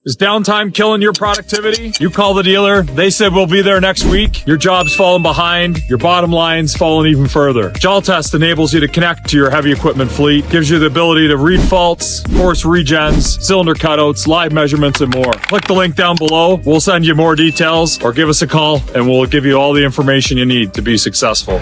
Is downtime killing your productivity? You call the dealer, they said we'll be there next week. Your job's falling behind, your bottom line's falling even further. Jaltest enables you to connect to your heavy equipment fleet, gives you the ability to read faults, force regens, cylinder cutouts, live measurements, and more. Click the link down below. We'll send you more details, or give us a call and we'll give you all the information you need to be successful.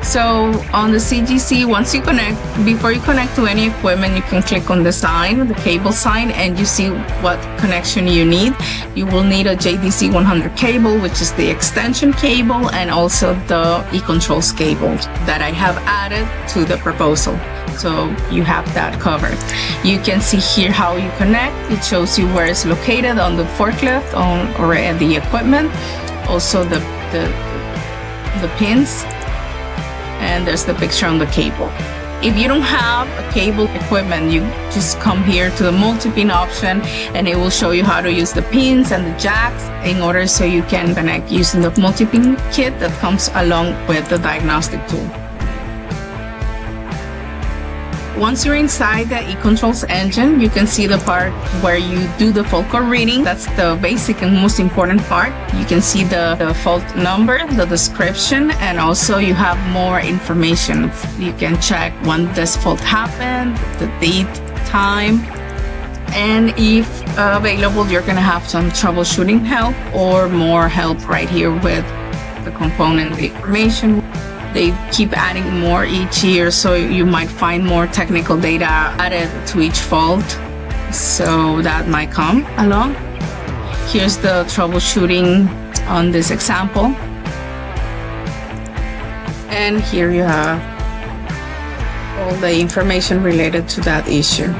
So on the CGC, once you connect, before you connect to any equipment, you can click on the sign, the cable sign, and you see what connection you need. You will need a JDC 100 cable, which is the extension cable, and also the e-controls cable that I have added to the proposal. So you have that covered. You can see here how you connect. It shows you where it's located on the forklift or at the equipment. Also the pins. And there's the picture on the cable. If you don't have a cable equipment, you just come here to the multi-pin option and it will show you how to use the pins and the jacks in order so you can connect using the multi-pin kit that comes along with the diagnostic tool. Once you're inside the e-controls engine, you can see the part where you do the fault code reading. That's the basic and most important part. You can see the fault number, the description, and also you have more information. You can check when this fault happened, the date, time, and if available, you're gonna have some troubleshooting help or more help right here with the component information. They keep adding more each year, so you might find more technical data added to each fault. So that might come along. Here's the troubleshooting on this example. And here you have all the information related to that issue.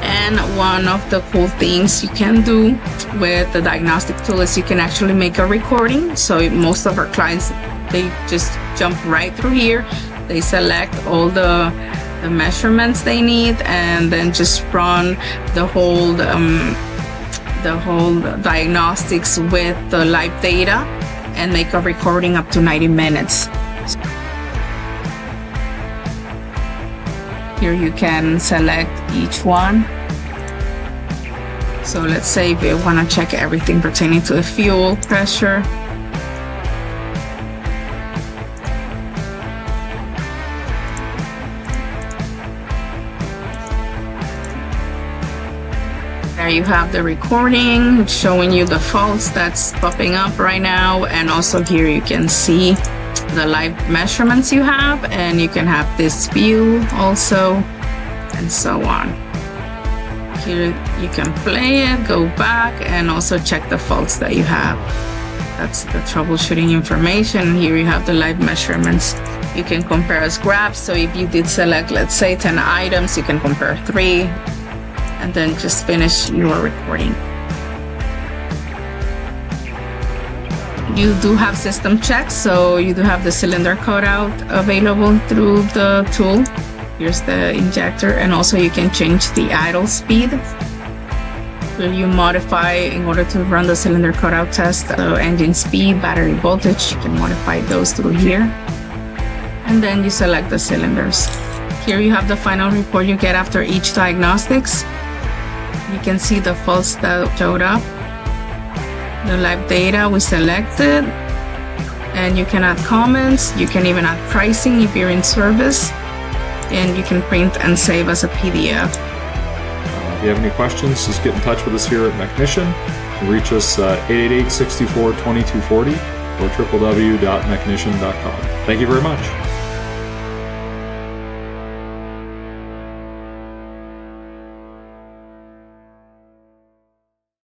And one of the cool things you can do with the diagnostic tool is you can actually make a recording. So most of our clients, they just jump right through here. They select all the measurements they need and then just run the whole diagnostics with the live data and make a recording up to 90 minutes. Here you can select each one. So let's say if you want to check everything pertaining to the fuel pressure. There you have the recording showing you the faults that's popping up right now, and also here you can see the live measurements you have, and you can have this view also, and so on. Here you can play it, go back, and also check the faults that you have. That's the troubleshooting information. Here you have the live measurements. You can compare as graphs. So if you did select, let's say 10 items, you can compare 3 and then just finish your recording. You do have system checks, so you do have the cylinder cutout available through the tool. Here's the injector, and also you can change the idle speed. So you modify in order to run the cylinder cutout test, the engine speed, battery voltage, you can modify those through here. And then you select the cylinders. Here you have the final report you get after each diagnostics. You can see the faults that showed up, the live data we selected, and you can add comments. You can even add pricing if you're in service. And you can print and save as a PDF. If you have any questions, just get in touch with us here at Mechnician. You can reach us 888-64-2240 or www.mechnician.com. Thank you very much.